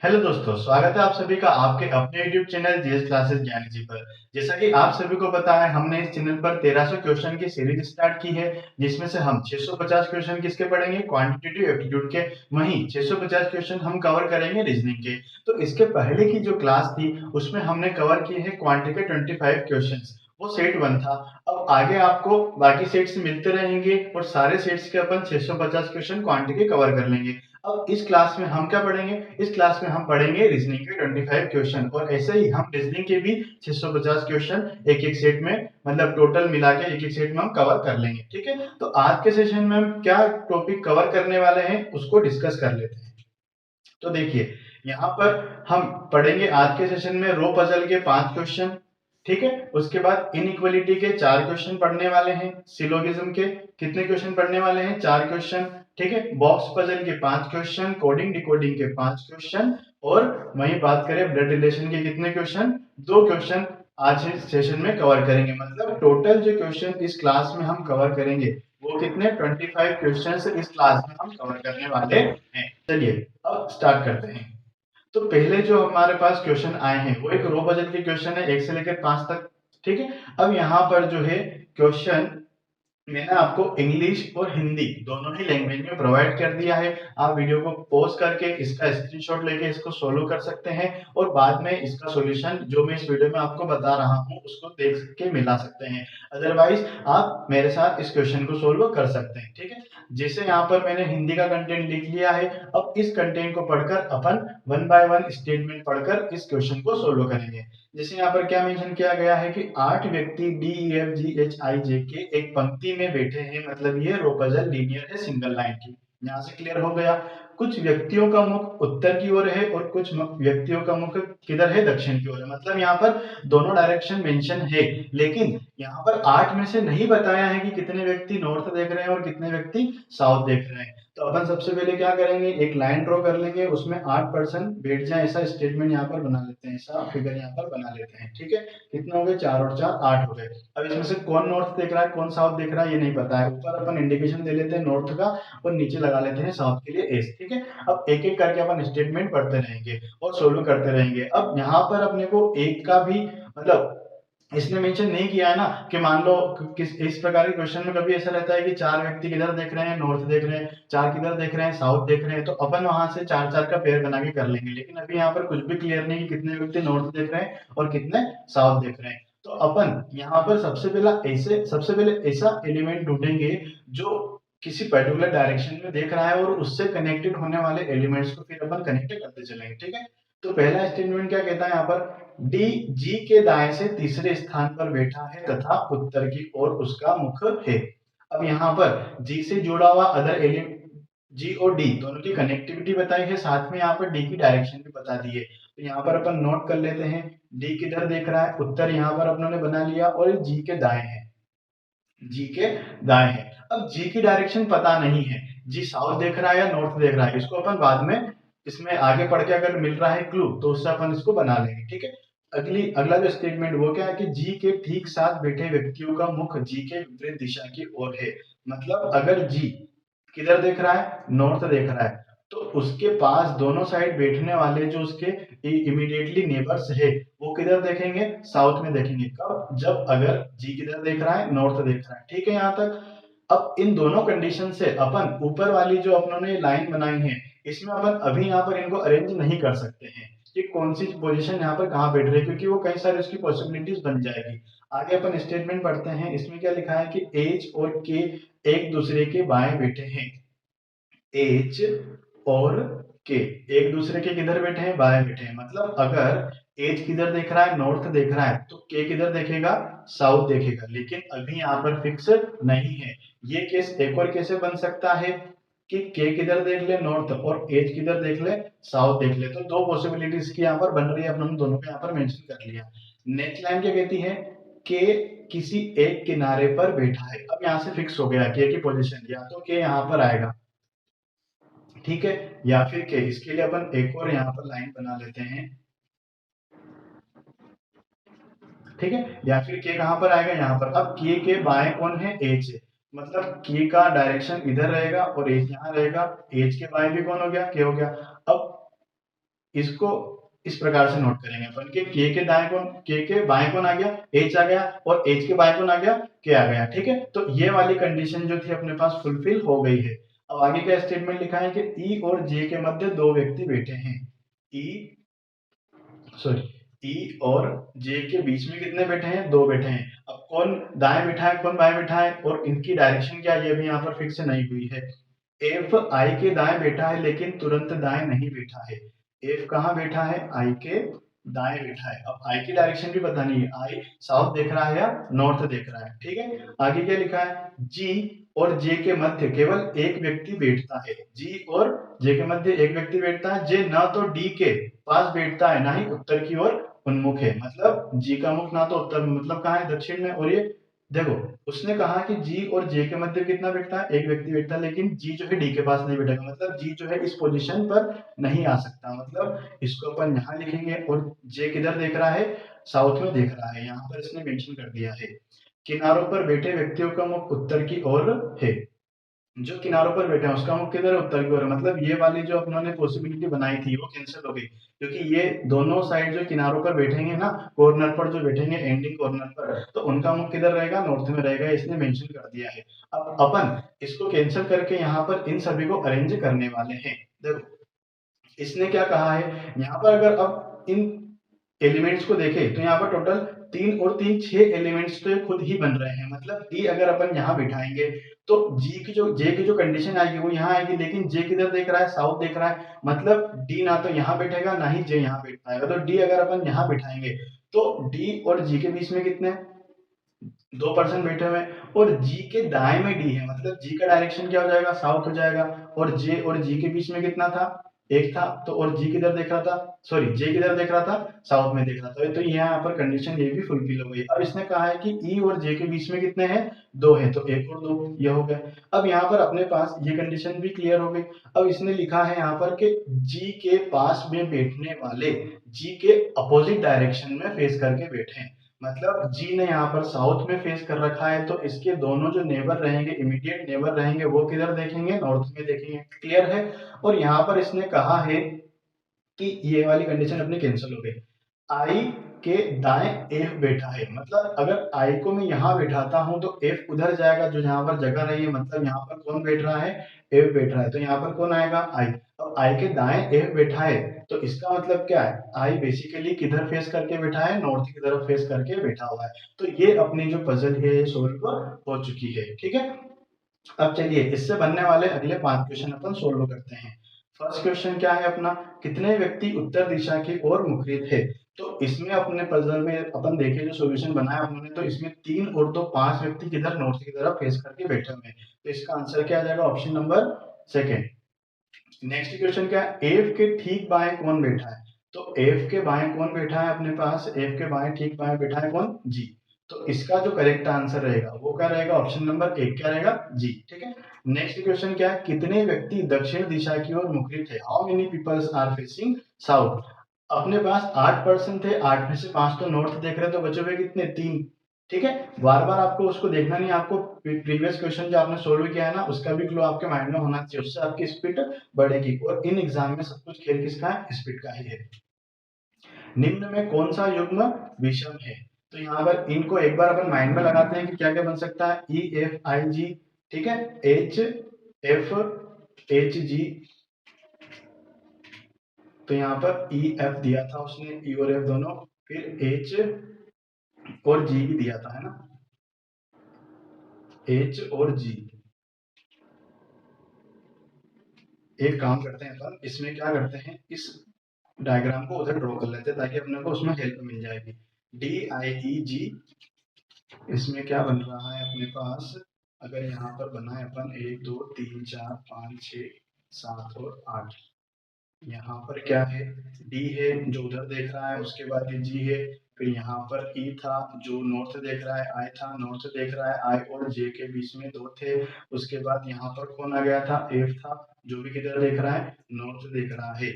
Hello दोस्तों, स्वागत है आप सभी का आपके अपने YouTube चैनल जीएस क्लासेस ज्ञानी जी पर। जैसा कि आप सभी को पता है, हमने इस चैनल पर 1300 क्वेश्चन की सीरीज स्टार्ट की है, जिसमें से हम 650 क्वेश्चन किसके पढ़ेंगे, क्वांटिटेटिव एप्टीट्यूड के। वहीं 650 क्वेश्चन हम कवर करेंगे रीजनिंग के। तो इसके पहले की जो क्लास थी उसमें हमने कवर किए हैं क्वांटिटी के 25 क्वेश्चन। वो सेट वन था। अब आगे आपको बाकी सेट्स मिलते रहेंगे और सारे सेट्स के अपन 650 क्वेश्चन क्वांटिटी के कवर कर लेंगे। अब इस क्लास में हम क्या पढ़ेंगे, इस क्लास में हम पढ़ेंगे रीजनिंग के 25 क्वेश्चन, और ऐसे ही हम रीजनिंग के भी 650 क्वेश्चन एक एक सेट में, मतलब टोटल मिला के एक एक सेट में हम कवर कर लेंगे। ठीक है, तो आज के सेशन में हम क्या टॉपिक कवर करने वाले हैं उसको डिस्कस कर लेते हैं। तो देखिए, यहाँ पर हम पढ़ेंगे आज के सेशन में रो पजल के 5 क्वेश्चन। ठीक है, उसके बाद इनइक्वालिटी के 4 क्वेश्चन पढ़ने वाले हैं। सिलोगिज्म के कितने क्वेश्चन पढ़ने वाले हैं, 4 क्वेश्चन। ठीक है, बॉक्स पजल के 5 क्वेश्चन, कोडिंग डिकोडिंग के 5 क्वेश्चन, और वहीं बात करें ब्लड रिलेशन के कितने क्वेश्चन, 2 क्वेश्चन आज इस सेशन में कवर करेंगे। मतलब टोटल जो क्वेश्चन इस क्लास में हम कवर करेंगे वो कितने, 25 क्वेश्चन इस क्लास में हम कवर करने वाले हैं। चलिए अब स्टार्ट करते हैं। तो पहले जो हमारे पास क्वेश्चन आए हैं वो एक रो बजट के क्वेश्चन है, 1 से लेकर 5 तक। ठीक है, अब यहाँ पर जो है क्वेश्चन मैंने आपको इंग्लिश और हिंदी दोनों ही लैंग्वेज में प्रोवाइड कर दिया है। आप वीडियो को पॉज करके इसका स्क्रीनशॉट लेके इसको सोल्व कर सकते हैं, और बाद में इसका सॉल्यूशन जो मैं इस वीडियो में आपको बता रहा हूँ उसको देख के मिला सकते हैं। अदरवाइज आप मेरे साथ इस क्वेश्चन को सोल्व कर सकते हैं। ठीक है, जैसे यहाँ पर मैंने हिंदी का कंटेंट लिख लिया है। अब इस कंटेंट को पढ़कर अपन वन बाय वन स्टेटमेंट पढ़कर इस क्वेश्चन को सोल्व करेंगे। जैसे यहाँ पर क्या मेंशन किया गया है कि 8 व्यक्ति D E F G H I J K एक पंक्ति में बैठे हैं, मतलब ये रो पजल लीनियर है, सिंगल लाइन की। यहाँ से क्लियर हो गया। कुछ व्यक्तियों का मुख उत्तर की ओर है और कुछ व्यक्तियों का मुख किधर है, दक्षिण की ओर है। मतलब यहाँ पर दोनों डायरेक्शन मेंशन है, लेकिन यहाँ पर 8 में से नहीं बताया है कि कितने व्यक्ति नॉर्थ देख रहे हैं और कितने व्यक्ति साउथ देख रहे हैं। तो अपन सबसे पहले क्या करेंगे, एक लाइन ड्रॉ कर लेंगे, उसमें 8% बैठ जाए ऐसा स्टेटमेंट यहाँ पर बना लेते हैं, ऐसा फिगर यहाँ पर बना लेते हैं। ठीक है, कितने हो गए, 4 और 4 8 हो गए। अब इसमें से कौन नॉर्थ देख रहा है कौन साउथ देख रहा है ये नहीं पता है। ऊपर अपन इंडिकेशन दे लेते हैं नॉर्थ का, और नीचे लगा लेते हैं साउथ के लिए एस। ठीक है, अब एक एक करके अपन स्टेटमेंट पढ़ते रहेंगे और सोल्व करते रहेंगे। अब यहाँ पर अपने को एक का भी मतलब इसने मेंशन नहीं किया है ना कि मान लो किस इस प्रकार के क्वेश्चन में कभी ऐसा रहता है कि 4 व्यक्ति किधर देख रहे हैं, नॉर्थ देख रहे हैं, 4 किधर देख रहे हैं, साउथ देख रहे हैं। तो अपन वहां से 4 4 का पेयर बना के कर लेंगे, लेकिन अभी यहाँ पर कुछ भी क्लियर नहीं कि कितने व्यक्ति नॉर्थ देख रहे हैं और कितने साउथ देख रहे हैं। तो अपन यहाँ पर सबसे पहले ऐसा एलिमेंट ढूंढेंगे जो किसी पर्टिकुलर डायरेक्शन में देख रहा है, और उससे कनेक्टेड होने वाले एलिमेंट्स को फिर अपन कनेक्ट करते चलेंगे। ठीक है, तो पहला स्टेटमेंट क्या कहता है यहाँ पर, डी जी के दाएं से तीसरे स्थान पर बैठा है तथा उत्तर की ओर उसका मुख है। अब यहाँ पर जी से जुड़ा हुआ अदर एलिमेंट, जी और डी दोनों की कनेक्टिविटी बताई है, साथ में यहाँ पर डी की डायरेक्शन भी बता दी है। तो यहाँ पर अपन नोट कर लेते हैं, डी किधर देख रहा है, उत्तर यहाँ पर अपनों ने बना लिया, और जी के दाएं है, जी के दाएं है। अब जी की डायरेक्शन पता नहीं है, जी साउथ देख रहा है या नॉर्थ देख रहा है, इसको अपन बाद में इसमें आगे पढ़ के अगर मिल रहा है क्लू तो उससे अपन इसको बना लेंगे। ठीक है, अगला जो स्टेटमेंट वो क्या है कि जी के ठीक साथ बैठे व्यक्तियों का मुख जी के विपरीत दिशा की ओर है। मतलब अगर जी किधर देख रहा है, नॉर्थ देख रहा है, तो उसके पास दोनों साइड बैठने वाले जो उसके इमीडिएटली नेबर्स है वो किधर देखेंगे, साउथ में देखेंगे। कब, जब अगर जी किधर देख रहा है, नॉर्थ देख रहा है। ठीक है यहाँ तक। अब इन दोनों कंडीशन से अपन ऊपर वाली जो अपनों ने लाइन बनाई है, इसमें अपन अभी यहाँ पर इनको अरेंज नहीं कर सकते हैं कि कौन सी पोजीशन यहाँ पर कहाँ बैठ रही है, क्योंकि वो कई सारी उसकी पॉसिबिलिटीज बन जाएगी। आगे अपन स्टेटमेंट पढ़ते हैं, इसमें क्या लिखा है कि एच और के एक दूसरे के बाएं बैठे हैं। एच और के एक दूसरे के किधर बैठे हैं, बाएं बैठे हैं। मतलब अगर एच किधर देख रहा है, नॉर्थ देख रहा है, तो के किधर देखेगा, साउथ देखेगा। लेकिन अभी यहाँ पर फिक्स नहीं है। ये केस एक और कैसे बन सकता है कि के किधर देख ले, नॉर्थ, और एच किधर देख ले, साउथ देख ले। तो दो पॉसिबिलिटीज की यहाँ पर बन रही है, अपने दोनों को यहाँ पर मेंशन कर लिया। नेक्स्ट लाइन क्या कहती है, के किसी एक किनारे पर बैठा है। अब यहाँ से फिक्स हो गया के की पोजीशन, या तो के यहाँ पर आएगा, ठीक है, या फिर के। इसके लिए अपन एक और यहाँ पर लाइन बना लेते हैं। ठीक है, या फिर के कहां पर आएगा, यहाँ पर। अब के बाएं कौन है, एच है। मतलब के का डायरेक्शन इधर रहेगा और एच यहाँ रहेगा। एच के बाएं भी कौन हो गया, के हो गया। अब इसको इस प्रकार से नोट करेंगे अपन के के के बाएं कौन आ गया, एच आ गया, और एच के बाएं कौन आ गया, के आ गया। ठीक है, तो ये वाली कंडीशन जो थी अपने पास फुलफिल हो गई है। अब आगे का स्टेटमेंट लिखा है कि ई और जे के मध्य दो व्यक्ति बैठे हैं। ई सॉरी ई और जे के बीच में कितने बैठे हैं, दो बैठे हैं। अब कौन दाएं बैठा है, कौन बाएं बैठा है, और इनकी डायरेक्शन क्या है, ये भी यहाँ पर फिक्स नहीं हुई है। एफ आई के दाएं बैठा है लेकिन तुरंत दाएं नहीं बैठा है। एफ कहाँ बैठा है, आई के दाएं बैठा है। अब आई की डायरेक्शन भी पता नहीं है, आई साउथ देख रहा है या नॉर्थ देख रहा है। ठीक है, आगे क्या लिखा है, जी और जे के मध्य केवल एक व्यक्ति बैठता है। जी और जे के मध्य एक व्यक्ति बैठता है। जे ना तो डी के पास बैठता है, ना ही उत्तर की ओर उन्मुख है। मतलब जी का मुख ना तो उत्तर में, मतलब कहाँ है, दक्षिण में। और ये देखो, उसने कहा कि जी और जे के मध्य कितना बैठता है, एक व्यक्ति बैठता है, लेकिन जी जो है डी के पास नहीं बैठेगा। मतलब जी जो है इस पोजीशन पर नहीं आ सकता। मतलब इसको अपन यहाँ लिखेंगे, और जे किधर देख रहा है, साउथ में देख रहा है। यहाँ पर इसने मेंशन कर दिया है। किनारों पर बैठे व्यक्तियों का मुख उत्तर की ओर है। जो किनारों पर बैठे हैं उसका मुख किधर है, उत्तर की ओर है। मतलब ये वाली जो अपनों ने पॉसिबिलिटी बनाई थी वो कैंसिल हो गई, क्योंकि ये दोनों साइड जो किनारों पर बैठेंगे ना, कॉर्नर पर जो बैठेंगे एंडिंग कॉर्नर पर, तो उनका मुख किधर रहेगा, नॉर्थ में रहेगा। इसने मेंशन कर दिया है। अब अपन इसको कैंसिल करके यहाँ पर इन सभी को अरेंज करने वाले हैं। देखो, इसने क्या कहा है यहाँ पर, अगर अब इन एलिमेंट्स को देखें तो यहाँ पर टोटल 3 और 3 6 एलिमेंट्स तो ये खुद ही बन रहे हैं। मतलब डी अगर अपन यहाँ बिठाएंगे तो जे की जो कंडीशन आएगी वो यहाँ आएगी, लेकिन जे किधर देख रहा है, साउथ देख रहा है। मतलब डी ना तो यहाँ बैठेगा, ना ही जे यहाँ बैठ पाएगा। तो डी अगर अपन यहाँ बिठाएंगे तो डी और जी के बीच में कितने 2% बैठे हुए हैं, और जी के दाएं में डी है। मतलब जी का डायरेक्शन क्या हो जाएगा, साउथ हो जाएगा। और जे और जी के बीच में कितना था, एक था। तो और जी किधर देख रहा था, सॉरी जे किधर देख रहा था, साउथ में देख रहा था। तो यहाँ पर कंडीशन ये भी फुलफिल हो गई। अब इसने कहा है कि ई और जे के बीच में कितने हैं, दो है, तो एक और दो ये हो गया। अब यहाँ पर अपने पास ये कंडीशन भी क्लियर हो गई। अब इसने लिखा है यहाँ पर कि जी के पास में बैठने वाले जी के अपोजिट डायरेक्शन में फेस करके बैठे हैं। मतलब जी ने यहाँ पर साउथ में फेस कर रखा है, तो इसके दोनों जो नेबर रहेंगे, इमीडिएट नेबर रहेंगे, वो किधर देखेंगे, नॉर्थ में देखेंगे। क्लियर है। और यहाँ पर इसने कहा है कि ये वाली कंडीशन अपनी कैंसिल हो गई। आई के दाएं एफ बैठा है। मतलब अगर आई को मैं यहाँ बैठाता हूं तो एफ उधर जाएगा, जो यहाँ पर जगह रही है। मतलब यहाँ पर कौन बैठ रहा है, एफ बैठ रहा है, तो यहाँ पर कौन आएगा, आई। अब आई के दाएं एफ बैठा है, तो इसका मतलब क्या है, आई बेसिकली किधर फेस करके बैठा है, नॉर्थ की तरफ फेस करके बैठा हुआ है। तो ये अपनी जो पजल है ये सोल्व हो चुकी है। ठीक है, अब चलिए इससे बनने वाले अगले 5 क्वेश्चन अपन सोल्व करते हैं। फर्स्ट क्वेश्चन क्या है अपना, कितने व्यक्ति उत्तर दिशा की ओर मुखरित है। तो इसमें अपने पजल में अपन देखे जो सॉल्यूशन बनाया उन्होंने, तो इसमें 3 और 2 5 व्यक्ति किधर, नॉर्थ की तरफ फेस करके बैठे हुए हैं। तो इसका आंसर क्या आ जाएगा, option number second. Next question क्या है, एफ के ठीक बाएं कौन बैठा है। तो एफ के बाएं कौन बैठा है अपने पास, एफ के बाएं ठीक बाएं बैठा है कौन, जी। तो इसका जो करेक्ट आंसर रहेगा वो क्या रहेगा, ऑप्शन नंबर एक क्या रहेगा, जी। ठीक है, नेक्स्ट क्वेश्चन क्या है, कितने व्यक्ति दक्षिण दिशा की ओर मुखरित है। How many peoples are facing south. अपने पास 8% थे, 8 में से 5 तो नॉर्थ देख रहे हैं, तो बचे हुए कितने, 3। ठीक है, बार बार आपको उसको देखना नहीं, आपको प्रीवियस क्वेश्चन जो आपने सोल्व किया है ना उसका भी क्लू आपके माइंड में होना चाहिए, उससे आपकी स्पीड बढ़ेगी। और इन एग्जाम में सब कुछ खेल किसका है, स्पीड का ही है। निम्न में कौन सा युग्म विषम है। तो यहाँ पर इनको एक बार अपन माइंड में लगाते हैं कि क्या क्या बन सकता है, ई एफ आई जी। ठीक है, एच एफ एच जी। तो यहाँ पर ई एफ दिया था उसने, ई और एफ दोनों। फिर एच और जी भी दिया था, है ना, एच और जी। एक काम करते हैं अपन, इसमें क्या करते हैं, इस डायग्राम को उधर ड्रॉ कर लेते हैं ताकि अपने को उसमें हेल्प मिल जाएगी। डी आई ई जी, इसमें क्या बन रहा है अपने पास, अगर यहाँ पर बना है अपन 1 2 3 4 5 6 7 और 8। यहाँ पर क्या है, डी है जो उधर देख रहा है, उसके बाद ये जी है। फिर यहाँ पर ई था जो नॉर्थ देख रहा है, आई था नॉर्थ देख रहा है, आई और जे के बीच में दो थे। उसके बाद यहाँ पर कौन आ गया था, एफ था जो भी किधर देख रहा है, नॉर्थ देख रहा है।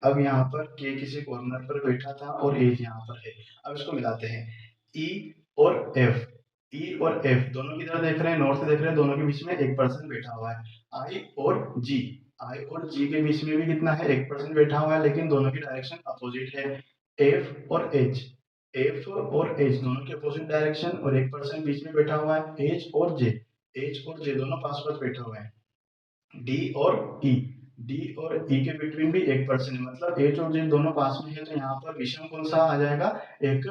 अब यहाँ पर के किसी कॉर्नर पर बैठा था और एज यहाँ पर है। अब इसको मिलाते हैं, ई और एफ। ई और एफ दोनों किधर देख रहे हैं, नॉर्थ देख रहे हैं, दोनों के बीच में एक पर्सन बैठा हुआ है, आई और जी। आई और जी के बीच में भी कितना है, 1% बैठा हुआ है, लेकिन दोनों की डायरेक्शन अपोजिट है। एफ और एच, एफ और एच दोनों की अपोजिट डायरेक्शन, और 1% बीच में बैठा हुआ है। एच और जे, एच और जे दोनों पास पास बैठा हुआ है। डी और ई, डी और ई के बिटवीन भी 1% है, मतलब एच और जे दोनों पास में है, तो यहाँ पर विषम कौन सा आ जाएगा, एक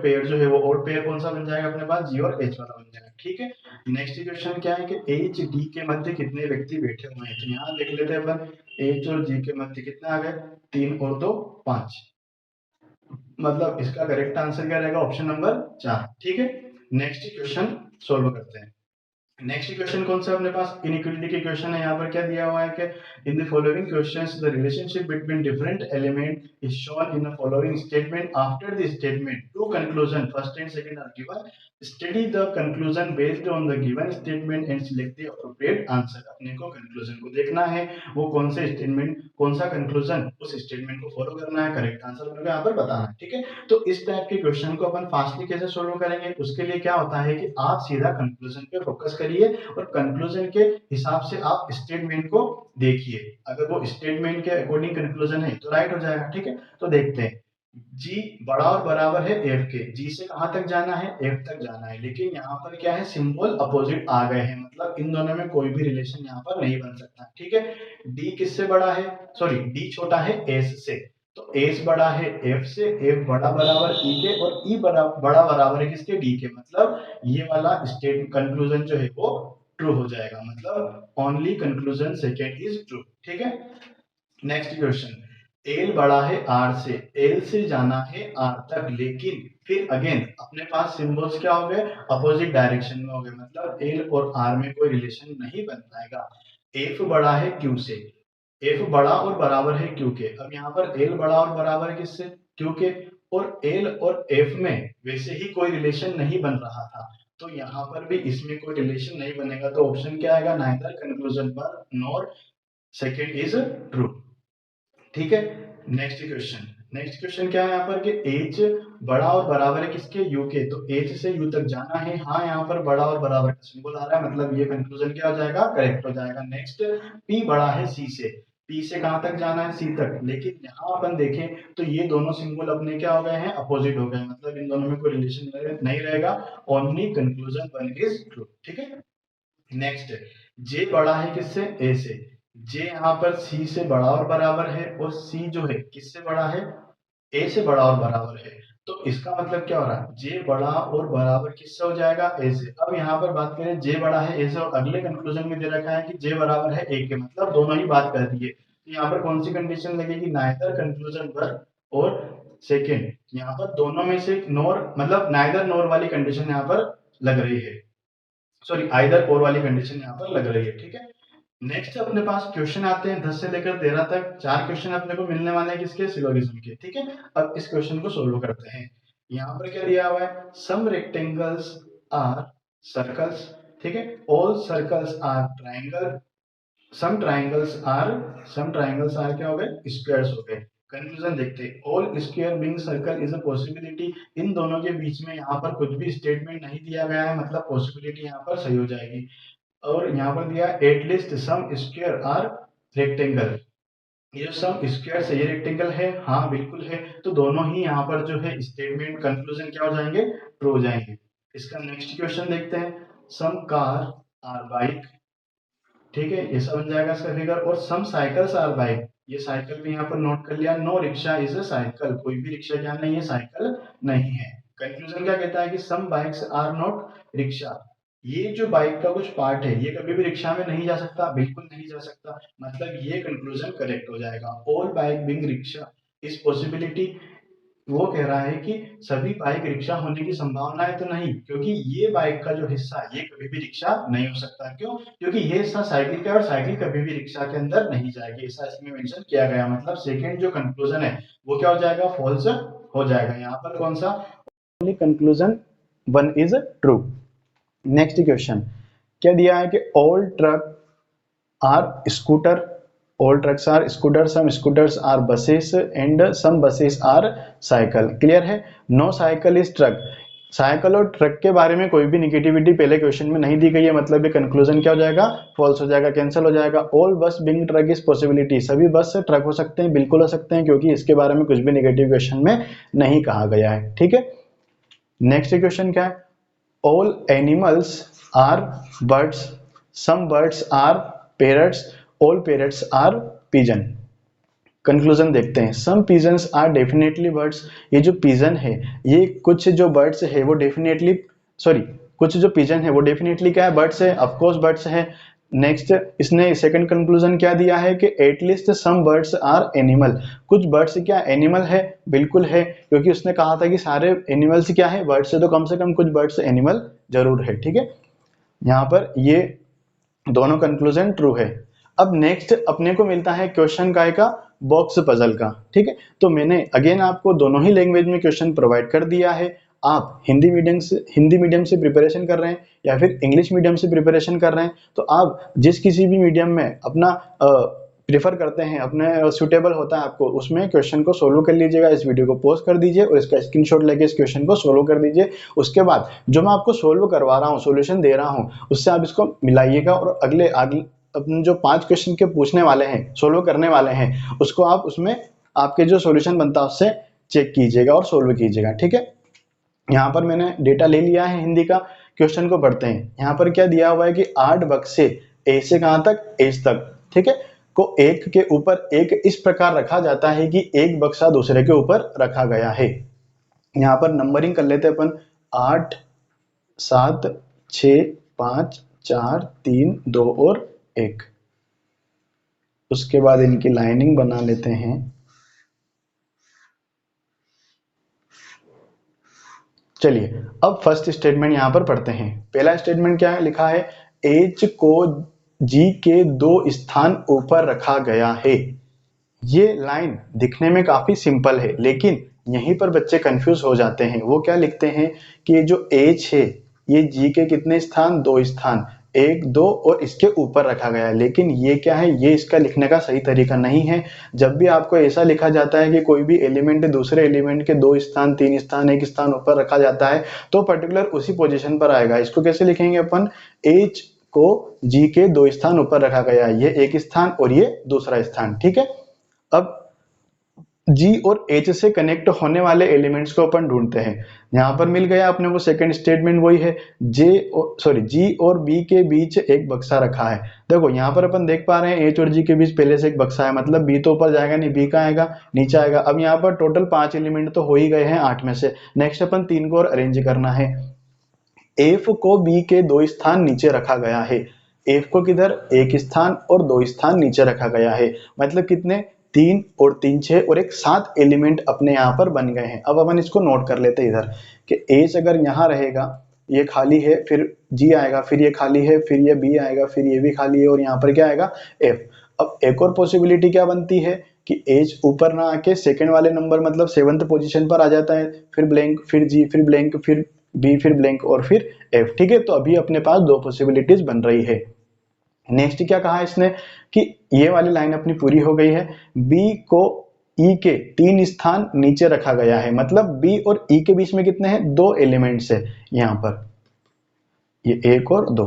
पेड़ जो है वो और पेड़ कौन सा बन जाएगा अपने पास, जी और एच वाला बन जाएगा। ठीक है, नेक्स्ट क्वेश्चन क्या है कि एच डी के मध्य कितने व्यक्ति बैठे हुए हैं, तो यहाँ देख लेते हैं अपन, एच और जी के मध्य कितने आ गए, 3 और 2 5, मतलब इसका करेक्ट आंसर क्या रहेगा, ऑप्शन नंबर 4। ठीक है, नेक्स्ट क्वेश्चन सोल्व करते हैं। नेक्स्ट क्वेश्चन कौन सा है अपने पास, इनइक्वालिटी के क्वेश्चन है। यहाँ पर क्या दिया हुआ है कि in the following questions the relationship between different element is shown in the following statement after the statement two conclusion first and second are given, study the conclusion based on the given statement and select the appropriate answer. अपने को conclusion को देखना है, वो कौन से statement, कौन सा कंक्लूजन, उस स्टेटमेंट को फॉलो करना है, करेक्ट आंसर अपने को यहाँ पर बताना है। ठीक है, तो इस टाइप के क्वेश्चन को अपन फास्टली कैसे सोल्व करेंगे, उसके लिए क्या होता है कि आप सीधा कंक्लूजन पे फोकस करिए और कंक्लूजन के हिसाब से आप स्टेटमेंट को देखिए, अगर वो स्टेटमेंट के अकॉर्डिंग कंक्लूजन है तो राइट हो जाएगा। ठीक है, तो देखते हैं, जी बड़ा और बराबर है एफ के, जी से कहां तक जाना है, एफ तक जाना है, लेकिन यहाँ पर क्या है, सिंबल अपोजिट आ गए हैं, मतलब इन दोनों में कोई भी रिलेशन यहाँ पर नहीं बन सकता। ठीक है, डी किससे बड़ा है, सॉरी डी छोटा है एस से, तो एस बड़ा है एफ से, एफ बड़ा बराबर ई के, और ई बड़ा बराबर है किसके, डी के, मतलब ये वाला स्टेट कंक्लूजन जो है वो ट्रू हो जाएगा, मतलब only conclusion second is true. ठीक है, नेक्स्ट क्वेश्चन, एल बड़ा है आर से, एल से जाना है आर तक, लेकिन फिर अगेन अपने पास सिंबल्स क्या हो गए, अपोजिट डायरेक्शन में हो गए, मतलब एल और आर में कोई रिलेशन नहीं बन पाएगा। एफ बड़ा है क्यू से, एफ बड़ा और बराबर है क्यू के, अब यहाँ पर एल बड़ा और बराबर है किससे, क्यू के, और एल और एफ में वैसे ही कोई रिलेशन नहीं बन रहा था, तो यहाँ पर भी इसमें कोई रिलेशन नहीं बनेगा, तो ऑप्शन क्या आएगा, नाइदर कंक्लूजन पर नॉर सेकेंड इज ट्रू। ठीक है, नेक्स्ट क्वेश्चन क्या है यहाँ पर कि एच बड़ा और बराबर है किसके, यू के, तो एच से यू तक जाना है, हाँ यहाँ पर बड़ा और बराबर का सिंबल आ रहा है, मतलब ये कंक्लूजन क्या हो जाएगा, करेक्ट हो जाएगा। नेक्स्ट, पी बड़ा है सी से, पी से कहां तक जाना है, सी तक, लेकिन यहाँ अपन देखें तो ये दोनों सिंबल अपने क्या हो गए हैं, अपोजिट हो गए, मतलब इन दोनों में कोई रिलेशन नहीं रहेगा, only conclusion one is true. ठीक है, नेक्स्ट, जे बड़ा है किससे, ए से, जे यहाँ पर सी से बड़ा और बराबर है, और सी जो है किससे बड़ा है, ए से बड़ा और बराबर है, तो इसका मतलब क्या हो रहा है, जे बड़ा और बराबर किससे हो जाएगा, ए से। अब यहाँ पर बात करें जे बड़ा है ए से, और अगले कंक्लूजन में दे रखा है कि जे बराबर है ए के, मतलब दोनों ही बात कर रही है, तो यहाँ पर कौन सी कंडीशन लगेगी, नाइदर कंक्लूजन वन, और सेकेंड यहाँ पर दोनों में से नोर, मतलब नाइदर नोर वाली कंडीशन यहाँ पर लग रही है, सॉरी आइदर और वाली कंडीशन यहाँ पर लग रही है। ठीक है, नेक्स्ट अपने पास क्वेश्चन आते हैं 10 से लेकर 13 तक, 4 क्वेश्चन अपने को मिलने वाले हैं किसके, सिलोगिज्म के। ठीक है, अब इस क्वेश्चन को सोल्व करते हैं। यहाँ पर क्या दिया हुआ है, सम रेक्टेंगल्स आर सर्कल्स, ठीक है, all circles are triangle, some triangles are क्या हो गए, स्क्वायर्स हो गए। कंक्लूजन देखते हैं, all square being circle is a possibility, इन दोनों के बीच में यहाँ पर कुछ भी स्टेटमेंट नहीं दिया गया है, मतलब पॉसिबिलिटी यहाँ पर सही हो जाएगी। और यहाँ पर दिया at least some square are rectangle, ये जो सम स्क्वायर है ये रेक्टेंगल है, हाँ बिल्कुल है, तो दोनों ही यहाँ पर जो है स्टेटमेंट कंक्लूजन क्या हो जाएंगे, ट्रू हो जाएंगे। इसका नेक्स्ट क्वेश्चन देखते हैं, सम कार आर बाइक, ठीक है, ये सब बन जाएगा इसका फिगर, और सम साइकिल्स आर बाइक, ये साइकिल भी यहाँ पर नोट कर लिया, no rickshaw is a cycle, कोई भी रिक्शा क्या नहीं है, साइकिल नहीं है। कंक्लूजन क्या कहता है कि सम बाइक्स आर नॉट रिक्शा, ये जो बाइक का कुछ पार्ट है ये कभी भी रिक्शा में नहीं जा सकता, बिल्कुल नहीं जा सकता, मतलब ये कंक्लूजन करेक्ट हो जाएगा। ऑल बाइक बिंग रिक्शा इस पॉसिबिलिटी, वो कह रहा है कि सभी बाइक रिक्शा होने की संभावना है तो नहीं, क्योंकि ये बाइक का जो हिस्सा है ये कभी भी रिक्शा नहीं हो सकता, क्यों, क्योंकि ये हिस्सा साइकिल का है और साइकिल कभी भी रिक्शा के अंदर नहीं जाएगी, ऐसा इसमें मेंशन किया गया, मतलब सेकंड जो कंक्लूजन है वो क्या हो जाएगा, फॉल्स हो जाएगा। यहाँ पर कौन सा, only conclusion one is true. Next question क्या दिया है कि all truck are scooter, all trucks are scooters, some scooters are buses and some buses are cycle, clear है, no cycle is truck, cycle और ट्रक के बारे में कोई भी निगेटिविटी पहले क्वेश्चन में नहीं दी गई है, मतलब ये कंक्लूजन क्या हो जाएगा, फॉल्स हो जाएगा, कैंसिल हो जाएगा। ऑल बस बिंग ट्रक इज पॉसिबिलिटी, सभी बस से ट्रक हो सकते हैं, बिल्कुल हो सकते हैं, क्योंकि इसके बारे में कुछ भी नेगेटिव क्वेश्चन में नहीं कहा गया है। ठीक है, नेक्स्ट क्वेश्चन क्या है, all animals are birds, some birds are parrots, all parrots are pigeon. Conclusion देखते हैं, some pigeons are definitely birds, ये जो पिजन है, ये कुछ जो बर्ड्स है वो डेफिनेटली, सॉरी, कुछ जो पिजन है वो डेफिनेटली क्या है, बर्ड्स है, ऑफ कोर्स बर्ड्स है। नेक्स्ट इसने सेकंड कंक्लूजन क्या दिया है कि at least some birds are animal, कुछ बर्ड्स क्या एनिमल है, बिल्कुल है, क्योंकि उसने कहा था कि सारे एनिमल्स क्या है, बर्ड्स है, तो कम से कम कुछ बर्ड्स एनिमल जरूर है। ठीक है, यहाँ पर ये दोनों कंक्लूजन ट्रू है। अब नेक्स्ट अपने को मिलता है क्वेश्चन काय का, बॉक्स पजल का। ठीक है, तो मैंने अगेन आपको दोनों ही लैंग्वेज में क्वेश्चन प्रोवाइड कर दिया है। आप हिंदी मीडियम से प्रिपरेशन कर रहे हैं या फिर इंग्लिश मीडियम से प्रिपरेशन कर रहे हैं, तो आप जिस किसी भी मीडियम में अपना प्रेफर करते हैं, अपने सुटेबल होता है आपको, उसमें क्वेश्चन को सोल्व कर लीजिएगा। इस वीडियो को पॉज कर दीजिए और इसका स्क्रीनशॉट लेके इस क्वेश्चन को सोल्व कर दीजिए। उसके बाद जो मैं आपको सोल्व करवा रहा हूँ, सॉल्यूशन दे रहा हूँ, उससे आप इसको मिलाइएगा और अगले अपने जो 5 क्वेश्चन के पूछने वाले हैं, सोल्व करने वाले हैं, उसको आप उसमें आपके जो सॉल्यूशन बनता है उससे चेक कीजिएगा और सोल्व कीजिएगा। ठीक है, यहाँ पर मैंने डेटा ले लिया है हिंदी का, क्वेश्चन को पढ़ते हैं। यहाँ पर क्या दिया हुआ है कि 8 बक्से ए से कहां तक, एच तक, ठीक है, को एक के ऊपर एक इस प्रकार रखा जाता है कि एक बक्सा दूसरे के ऊपर रखा गया है। यहाँ पर नंबरिंग कर लेते हैं अपन, 8 7 6 5 4 3 2 और 1। उसके बाद इनकी लाइनिंग बना लेते हैं। चलिए अब फर्स्ट स्टेटमेंट यहां पर पढ़ते हैं। पहला स्टेटमेंट क्या है, लिखा है एच को जी के 2 स्थान ऊपर रखा गया है। ये लाइन दिखने में काफी सिंपल है, लेकिन यहीं पर बच्चे कंफ्यूज हो जाते हैं। वो क्या लिखते हैं कि जो एच है ये जी के कितने स्थान, 2 स्थान, 1 2 और इसके ऊपर रखा गया है। लेकिन ये क्या है, ये इसका लिखने का सही तरीका नहीं है। जब भी आपको ऐसा लिखा जाता है कि कोई भी एलिमेंट दूसरे एलिमेंट के 2 स्थान, 3 स्थान, 1 स्थान ऊपर रखा जाता है, तो पर्टिकुलर उसी पोजीशन पर आएगा। इसको कैसे लिखेंगे अपन, एच को जी के 2 स्थान ऊपर रखा गया है, ये 1 स्थान और ये दूसरा स्थान। ठीक है, अब G और H से कनेक्ट होने वाले एलिमेंट्स को अपन ढूंढते हैं। यहां पर मिल गया अपने को सेकंड स्टेटमेंट, वही है G और B के बीच एक बक्सा रखा है। देखो यहाँ पर अपन देख पा रहे हैं H और G के बीच पहले से एक बक्सा है, मतलब B तो ऊपर जाएगा नहीं, B का आएगा, नीचे आएगा। अब यहाँ पर टोटल 5 एलिमेंट तो हो ही गए हैं 8 में से। नेक्स्ट अपन 3 को और अरेंज करना है। F को B के 2 स्थान नीचे रखा गया है। F को किधर, 1 स्थान और 2 स्थान नीचे रखा गया है, मतलब कितने, 3 और 3 6 और एक 7 एलिमेंट अपने यहाँ पर बन गए हैं। अब अपन इसको नोट कर लेते हैं इधर कि H अगर यहाँ रहेगा, ये खाली है, फिर G आएगा, फिर ये खाली है, फिर ये B आएगा, फिर ये भी खाली है, और यहाँ पर क्या आएगा, F। अब एक और पॉसिबिलिटी क्या बनती है कि H ऊपर ना आके सेकंड वाले नंबर मतलब 7th पोजीशन पर आ जाता है, फिर ब्लैंक, फिर G, फिर ब्लैंक, फिर B, फिर ब्लैंक और फिर F। ठीक है, तो अभी अपने पास 2 पॉसिबिलिटीज बन रही है। नेक्स्ट क्या कहा इसने कि ये वाली लाइन अपनी पूरी हो गई है। बी को ई के 3 स्थान नीचे रखा गया है, मतलब बी और ई के बीच में कितने हैं, 2 एलिमेंट्स है। यहां पर ये 1 और 2,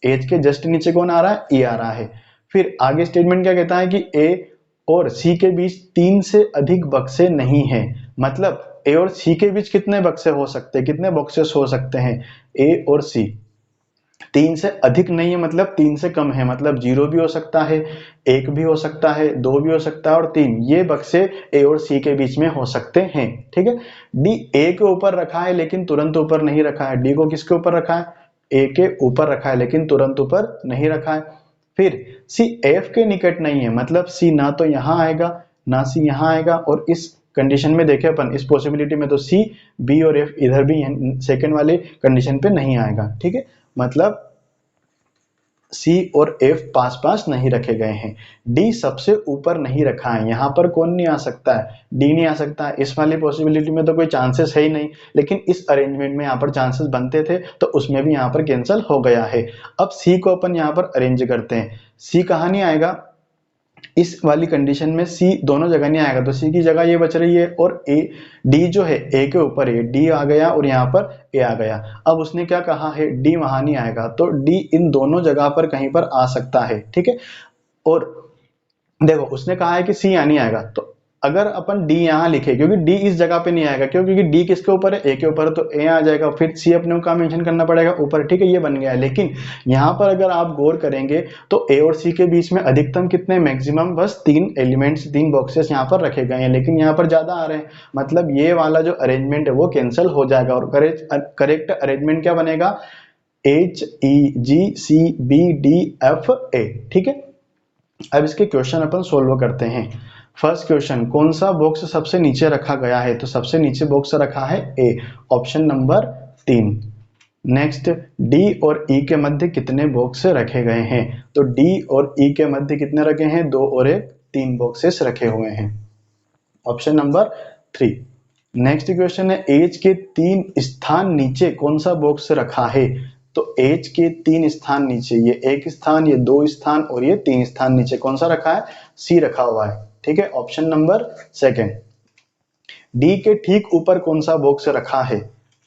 एच के जस्ट नीचे कौन आ रहा है, ई आ रहा है। फिर आगे स्टेटमेंट क्या कहता है कि ए और सी के बीच 3 से अधिक बक्से नहीं है, मतलब ए और सी के बीच कितने बक्से हो सकते हैं, कितने बॉक्सेस हो सकते हैं, ए और सी। 3 से अधिक नहीं है मतलब 3 से कम है, मतलब 0 भी हो सकता है, 1 भी हो सकता है, 2 भी हो सकता है और 3, ये बक्से ए और सी के बीच में हो सकते हैं। ठीक है, डी ए के ऊपर रखा है लेकिन तुरंत ऊपर नहीं रखा है। डी को किसके ऊपर रखा है, ए के ऊपर रखा है लेकिन तुरंत ऊपर नहीं रखा है। फिर सी एफ के निकट नहीं है, मतलब सी ना तो यहां आएगा ना सी यहां आएगा, और इस कंडीशन में देखें अपन, इस पॉसिबिलिटी में तो सी, बी और एफ इधर भी सेकंड वाले कंडीशन पे नहीं आएगा। ठीक है, मतलब सी और एफ पास पास नहीं रखे गए हैं। डी सबसे ऊपर नहीं रखा है, यहां पर कौन नहीं आ सकता है, डी नहीं आ सकता है। इस वाली पॉसिबिलिटी में तो कोई चांसेस है ही नहीं, लेकिन इस अरेंजमेंट में यहां पर चांसेस बनते थे, तो उसमें भी यहां पर कैंसिल हो गया है। अब सी को अपन यहां पर अरेंज करते हैं। सी कहां नहीं आएगा, इस वाली कंडीशन में सी दोनों जगह नहीं आएगा, तो सी की जगह ये बच रही है, और ए डी जो है ए के ऊपर है, डी आ गया और यहाँ पर ए आ गया। अब उसने क्या कहा है, डी वहां नहीं आएगा, तो डी इन दोनों जगह पर कहीं पर आ सकता है, ठीक है। और देखो उसने कहा है कि सी यहाँ नहीं आएगा, तो अगर अपन डी यहाँ लिखे, क्योंकि डी इस जगह पे नहीं आएगा, क्यों, क्योंकि डी किसके ऊपर है, ए के ऊपर है, तो ए आ जाएगा, फिर सी अपने को कहाँ मेंशन करना पड़ेगा, ऊपर, ठीक है, ये बन गया है। लेकिन यहाँ पर अगर आप गौर करेंगे तो ए और सी के बीच में अधिकतम कितने, मैक्सिमम बस 3 एलिमेंट्स, 3 बॉक्सेस यहाँ पर रखे गए हैं, लेकिन यहाँ पर ज्यादा आ रहे हैं, मतलब ये वाला जो अरेंजमेंट है वो कैंसिल हो जाएगा, और करेक्ट अरेंजमेंट क्या बनेगा, H E G C B D F A, ठीक है। अब इसके क्वेश्चन अपन सोल्व करते हैं। फर्स्ट क्वेश्चन, कौन सा बॉक्स सबसे नीचे रखा गया है, तो सबसे नीचे बॉक्स रखा है ए, ऑप्शन नंबर 3। नेक्स्ट, डी और ई के मध्य कितने बॉक्स रखे गए हैं, तो डी और ई के मध्य कितने रखे हैं, 2 और 1, 3 बॉक्सेस रखे हुए हैं, ऑप्शन नंबर 3। नेक्स्ट क्वेश्चन है, एज के 3 स्थान नीचे कौन सा बॉक्स रखा है, तो एज के 3 स्थान नीचे, ये 1 स्थान, ये 2 स्थान और ये 3 स्थान नीचे कौन सा रखा है, सी रखा हुआ है, ठीक है, ऑप्शन नंबर 2। डी के ठीक ऊपर कौन सा बॉक्स रखा है,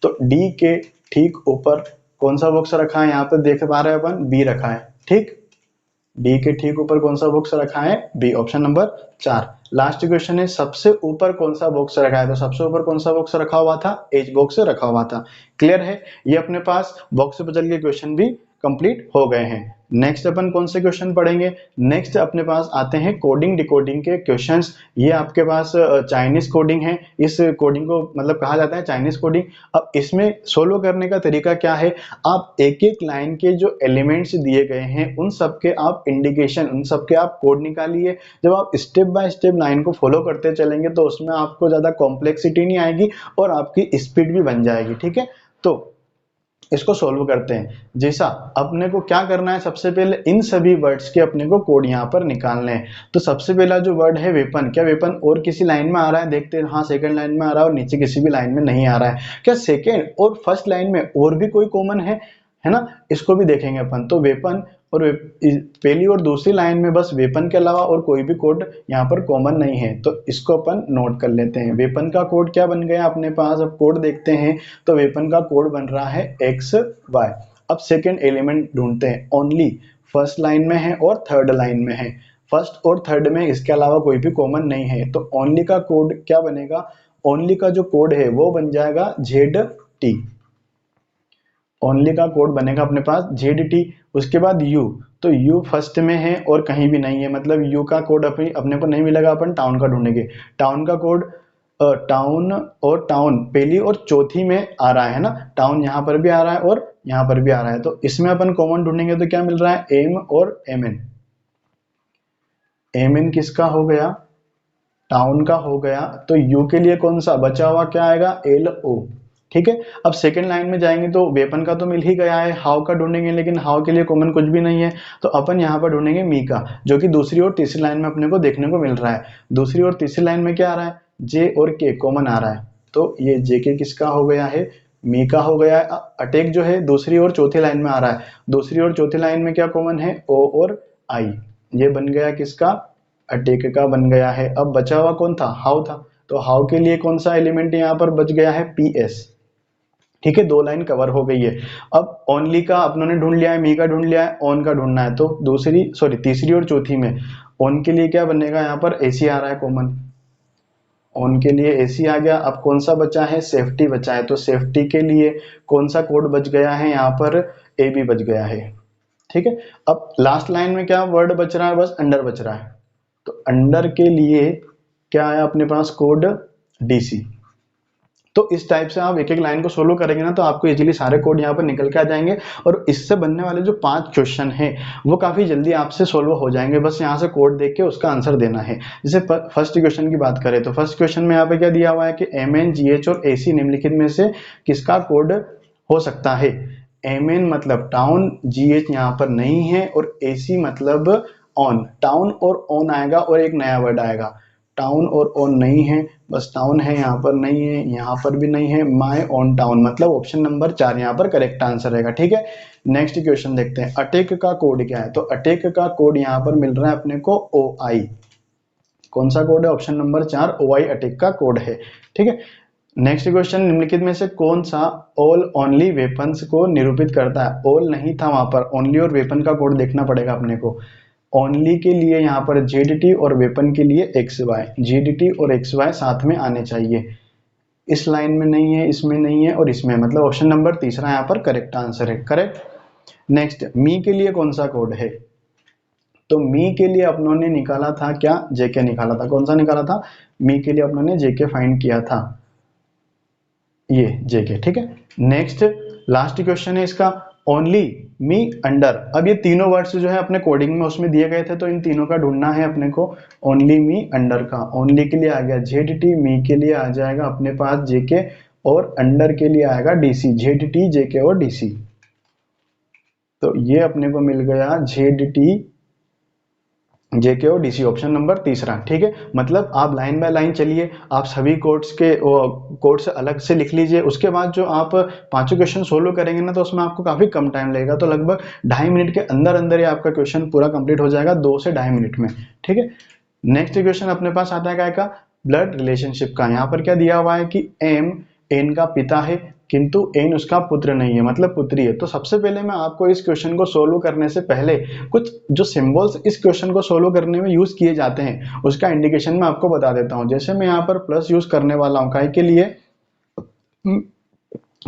तो डी के ठीक ऊपर कौन सा बॉक्स रखा है, यहाँ पर देख पा रहे हैं अपन, बी रखा है, ठीक। डी के ठीक ऊपर कौन सा बॉक्स रखा है, B, option number 4। Last question है, सबसे ऊपर कौन सा बॉक्स रखा है, तो सबसे ऊपर कौन सा बॉक्स रखा हुआ था, एच बॉक्स रखा हुआ था। क्लियर है, ये अपने पास बॉक्स से बदल के क्वेश्चन भी कंप्लीट हो गए हैं। नेक्स्ट अपन कौन से क्वेश्चन पढ़ेंगे, नेक्स्ट अपने पास आते हैं कोडिंग डिकोडिंग के क्वेश्चंस। ये आपके पास चाइनीज कोडिंग है, इस कोडिंग को मतलब कहा जाता है चाइनीज कोडिंग। अब इसमें सोल्व करने का तरीका क्या है, आप एक एक लाइन के जो एलिमेंट्स दिए गए हैं उन सब के आप इंडिकेशन, उन सब के आप कोड निकालिए। जब आप स्टेप बाय स्टेप लाइन को फॉलो करते चलेंगे तो उसमें आपको ज्यादा कॉम्प्लेक्सिटी नहीं आएगी और आपकी स्पीड भी बन जाएगी, ठीक है। तो इसको सोल्व करते हैं। जैसा अपने को क्या करना है, सबसे पहले इन सभी वर्ड्स के अपने को कोड यहाँ पर निकालने हैं। तो सबसे पहला जो वर्ड है वेपन, क्या वेपन और किसी लाइन में आ रहा है, देखते हैं, हाँ सेकंड लाइन में आ रहा है और नीचे किसी भी लाइन में नहीं आ रहा है। क्या सेकंड और फर्स्ट लाइन में और भी कोई कॉमन है ना, इसको भी देखेंगे अपन। तो वेपन और पहली और दूसरी लाइन में बस वेपन के अलावा और कोई भी कोड यहाँ पर कॉमन नहीं है, तो इसको अपन नोट कर लेते हैं। वेपन का कोड क्या बन गया अपने पास, अब कोड देखते हैं। तो वेपन का कोड बन रहा है एक्स वाई। अब सेकेंड एलिमेंट ढूंढते हैं, ओनली फर्स्ट लाइन में है और थर्ड लाइन में है। फर्स्ट और थर्ड में इसके अलावा कोई भी कॉमन नहीं है, तो ओनली का कोड क्या बनेगा, ओनली का जो कोड है वो बन जाएगा जेड टी। ओनली का कोड बनेगा अपने पास जेड टी। उसके बाद यू, तो यू फर्स्ट में है और कहीं भी नहीं है, मतलब यू का कोड अपने को नहीं मिलेगा, अपन टाउन का ढूंढेंगे। टाउन का कोड टाउन, और टाउन पहली और चौथी में आ रहा है ना, टाउन यहाँ पर भी आ रहा है और यहाँ पर भी आ रहा है, तो इसमें अपन कॉमन ढूंढेंगे तो क्या मिल रहा है, एम और एम एन। एम एन किसका हो गया, टाउन का हो गया। तो यू के लिए कौन सा बचा हुआ क्या आएगा, एल ओ, ठीक है। अब सेकंड लाइन में जाएंगे तो वेपन का तो मिल ही गया है, हाउ का ढूंढेंगे, लेकिन हाउ के लिए कॉमन कुछ भी नहीं है, तो अपन यहाँ पर ढूंढेंगे मी का, जो कि दूसरी और तीसरी लाइन में अपने को देखने को मिल रहा है। दूसरी और तीसरी लाइन में क्या आ रहा है, जे और के कॉमन आ रहा है, तो ये जे के किसका हो गया है, मी का हो गया है। अटैक जो है दूसरी और चौथी लाइन में आ रहा है, दूसरी और चौथी लाइन में क्या कॉमन है, ओ और आई, ये बन गया किसका, अटैक का बन गया है। अब बचा हुआ कौन था, हाउ था, तो हाउ के लिए कौन सा एलिमेंट यहाँ पर बच गया है, पी एस, ठीक है। 2 लाइन कवर हो गई है। अब ओनली का अपनों ढूंढ लिया है, मी का ढूंढ लिया है, ऑन का ढूंढना है, तो तीसरी और चौथी में ऑन के लिए क्या बनेगा, यहाँ पर एसी आ रहा है कॉमन, ऑन के लिए एसी आ गया। अब कौन सा बचा है, सेफ्टी बचा है, तो सेफ्टी के लिए कौन सा कोड बच गया है, यहाँ पर ए बी बच गया है, ठीक है। अब लास्ट लाइन में क्या वर्ड बच रहा है, बस अंडर बच रहा है, तो अंडर के लिए क्या आया अपने पास कोड, डीसी। तो इस टाइप से आप एक एक लाइन को सोल्व करेंगे ना, तो आपको इजीली सारे कोड यहाँ पर निकल के आ जाएंगे, और इससे बनने वाले जो 5 क्वेश्चन हैं वो काफी जल्दी आपसे सोल्व हो जाएंगे। बस यहाँ से कोड देख के उसका आंसर देना है। जैसे फर्स्ट क्वेश्चन की बात करें तो फर्स्ट क्वेश्चन में यहाँ पे क्या दिया हुआ है कि एम एन जी एच और एसी निम्नलिखित में से किसका कोड हो सकता है। एम एन मतलब टाउन, जी एच यहाँ पर नहीं है, और एसी मतलब ऑन, टाउन और ऑन आएगा और एक नया वर्ड आएगा। टाउन और ओन नहीं है, बस टाउन है, यहाँ पर नहीं है, यहाँ पर भी नहीं है, माय ओन टाउन, मतलब ऑप्शन नंबर 4 यहाँ पर करेक्ट आंसर रहेगा। ठीक है, नेक्स्ट क्वेश्चन देखते हैं, अटेक का कोड क्या है। तो अटेक का कोड यहाँ पर मिल रहा है अपने को OI। कौन सा कोड है? ऑप्शन नंबर 4 OI अटेक का कोड है। ठीक है, नेक्स्ट क्वेश्चन, निम्नलिखित में से कौन सा ऑल ओनली वेपन्स को निरूपित करता है। ऑल नहीं था वहां पर, ओनली और वेपन का कोड देखना पड़ेगा अपने को। ओनली के लिए यहाँ पर ZT और वेपन के लिए XY, ZT और XY साथ में आने चाहिए। इस लाइन में नहीं है, इसमें नहीं है और इसमें, मतलब ऑप्शन नंबर तीसरा यहाँ पर करेक्ट आंसर है। करेक्ट। नेक्स्ट, मी के लिए कौन सा कोड है। तो मी के लिए अपनों ने निकाला था क्या? JK निकाला था। कौन सा निकाला था? मी के लिए अपनों ने JK फाइंड किया था, ये JK। ठीक है, नेक्स्ट लास्ट क्वेश्चन है इसका, ओनली मी अंडर। अब ये तीनों वर्ड्स जो है अपने कोडिंग में उसमें दिए गए थे, तो इन तीनों का ढूंढना है अपने को। ओनली मी अंडर का, ओनली के लिए आ गया ZT, मी के लिए आ जाएगा अपने पास JK और अंडर के लिए आएगा DC, ZT JK और DC। तो ये अपने को मिल गया ZT JK और DC, ऑप्शन नंबर तीसरा। ठीक है, मतलब आप लाइन बाय लाइन चलिए, आप सभी कोड्स अलग से लिख लीजिए, उसके बाद जो आप पांचों क्वेश्चन सोल्व करेंगे ना, तो उसमें आपको काफी कम टाइम लगेगा। तो लगभग 2.5 मिनट के अंदर अंदर ही आपका क्वेश्चन पूरा कंप्लीट हो जाएगा, 2 से 2.5 मिनट में। ठीक है, नेक्स्ट क्वेश्चन अपने पास आता है क्या का? ब्लड रिलेशनशिप का। यहाँ पर क्या दिया हुआ है कि एम एन का पिता है किंतु एन उसका पुत्र नहीं है, मतलब पुत्री है। तो सबसे पहले मैं आपको इस क्वेश्चन को सोल्व करने से पहले कुछ जो सिंबल्स इस क्वेश्चन को सोल्व करने में यूज किए जाते हैं उसका इंडिकेशन मैं आपको बता देता हूं। जैसे मैं यहाँ पर प्लस यूज करने वाला हूँ काय के लिए?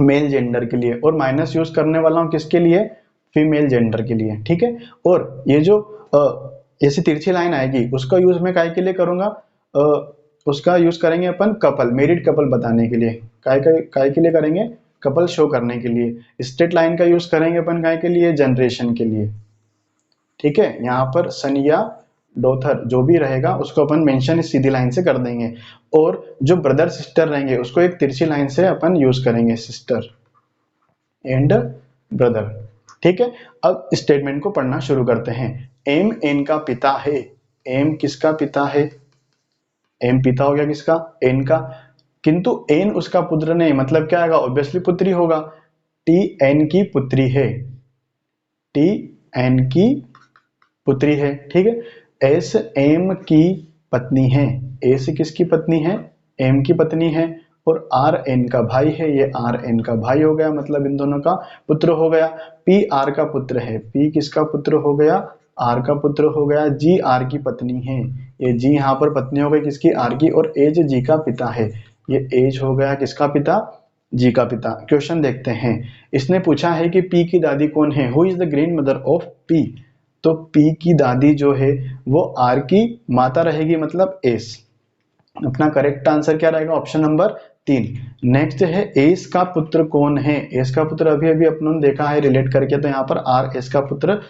मेल जेंडर के लिए, और माइनस यूज करने वाला हूँ किसके लिए? फीमेल जेंडर के लिए। ठीक है, और ये जो ऐसी तिरछी लाइन आएगी उसका यूज मैं काय के लिए करूंगा? उसका यूज करेंगे अपन कपल, मेरिड कपल बताने के लिए। काय के लिए करेंगे? कपल शो करने के लिए। स्ट्रेट लाइन का यूज करेंगे अपन काय के लिए? जनरेशन के लिए। ठीक है, यहाँ पर सन या डॉटर जो भी रहेगा उसको अपन मेंशन इस सीधी लाइन से कर देंगे, और जो ब्रदर सिस्टर रहेंगे उसको एक तिरछी लाइन से अपन यूज करेंगे, सिस्टर एंड ब्रदर। ठीक है, अब स्टेटमेंट को पढ़ना शुरू करते हैं। एम एन का पिता है। एम किसका पिता है? एम पिता हो गया किसका? एन का। किंतु एन उसका पुत्र नहीं, मतलब क्या आएगा? ऑब्वियसली पुत्री होगा। टी एन की पुत्री है, टी एन की पुत्री है। ठीक है, एस एम की पत्नी है। एस किसकी पत्नी है? एम की पत्नी है। और आर एन का भाई है, ये आर एन का भाई हो गया, मतलब इन दोनों का पुत्र हो गया। पी आर का पुत्र है। पी किसका पुत्र हो गया? आर का पुत्र हो गया। जी आर की पत्नी है, ये जी यहाँ पर पत्नी हो गई किसकी? आर की। और एज जी का पिता है, ये एज हो गया किसका पिता? जी का पिता। क्वेश्चन देखते हैं, इसने पूछा है कि पी की दादी कौन है? Who is the grand mother of P? तो पी की दादी जो है वो आर की माता रहेगी, मतलब एस। अपना करेक्ट आंसर क्या रहेगा? Option number 3। नेक्स्ट है एस का पुत्र कौन है? एस का पुत्र अभी अभी अपनों ने देखा है रिलेट करके, तो यहाँ पर आर एस का पुत्र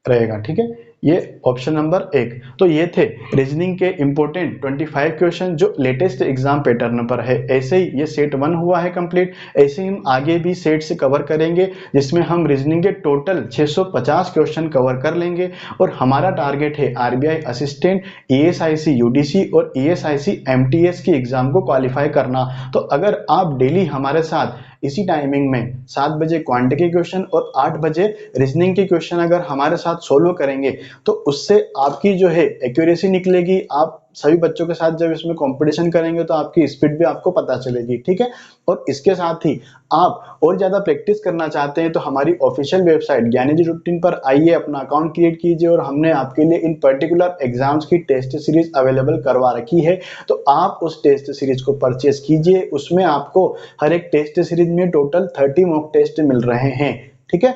रहेगा। ठीक है, ये ऑप्शन नंबर 1। तो ये थे रीजनिंग के इंपॉर्टेंट 25 क्वेश्चन जो लेटेस्ट एग्जाम पैटर्न पर है। ऐसे ही ये सेट 1 हुआ है कंप्लीट, ऐसे ही हम आगे भी सेट से कवर करेंगे जिसमें हम रीजनिंग के टोटल 650 क्वेश्चन कवर कर लेंगे। और हमारा टारगेट है आरबीआई असिस्टेंट, ESIC यूडीसी और ESIC MTS की एग्जाम को क्वालिफाई करना। तो अगर आप डेली हमारे साथ इसी टाइमिंग में 7 बजे क्वांटिटी क्वेश्चन और 8 बजे रीजनिंग के क्वेश्चन अगर हमारे साथ सोल्व करेंगे तो उससे आपकी जो है एक्यूरेसी निकलेगी। आप सभी बच्चों के साथ जब इसमें कंपटीशन करेंगे तो आपकी स्पीड भी आपको पता चलेगी। ठीक है, और इसके साथ ही आप और ज्यादा प्रैक्टिस करना चाहते हैं तो हमारी ऑफिशियल वेबसाइट ज्ञानी जी रूटीन पर आइए, अपना अकाउंट क्रिएट कीजिए, और हमने आपके लिए इन पर्टिकुलर एग्जाम्स की टेस्ट सीरीज अवेलेबल करवा रखी है। तो आप उस टेस्ट सीरीज को परचेज कीजिए, उसमें आपको हर एक टेस्ट सीरीज में टोटल 30 मॉक टेस्ट मिल रहे हैं। ठीक है,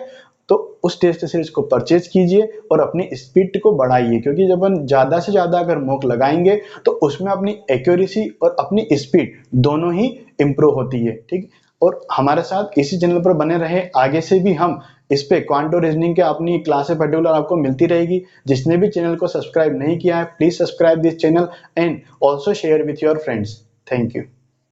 तो उस टेस्ट सीरीज को परचेज कीजिए और अपनी स्पीड को बढ़ाइए, क्योंकि जब हम ज्यादा से ज्यादा अगर मॉक लगाएंगे तो उसमें अपनी एक्यूरेसी और अपनी स्पीड दोनों ही इंप्रूव होती है। ठीक, और हमारे साथ इसी चैनल पर बने रहे, आगे से भी हम इस पे क्वांटो रीजनिंग के अपनी क्लासें पर्टिकुलर आपको मिलती रहेगी। जिसने भी चैनल को सब्सक्राइब नहीं किया है please subscribe this channel and also share with your friends. Thank you.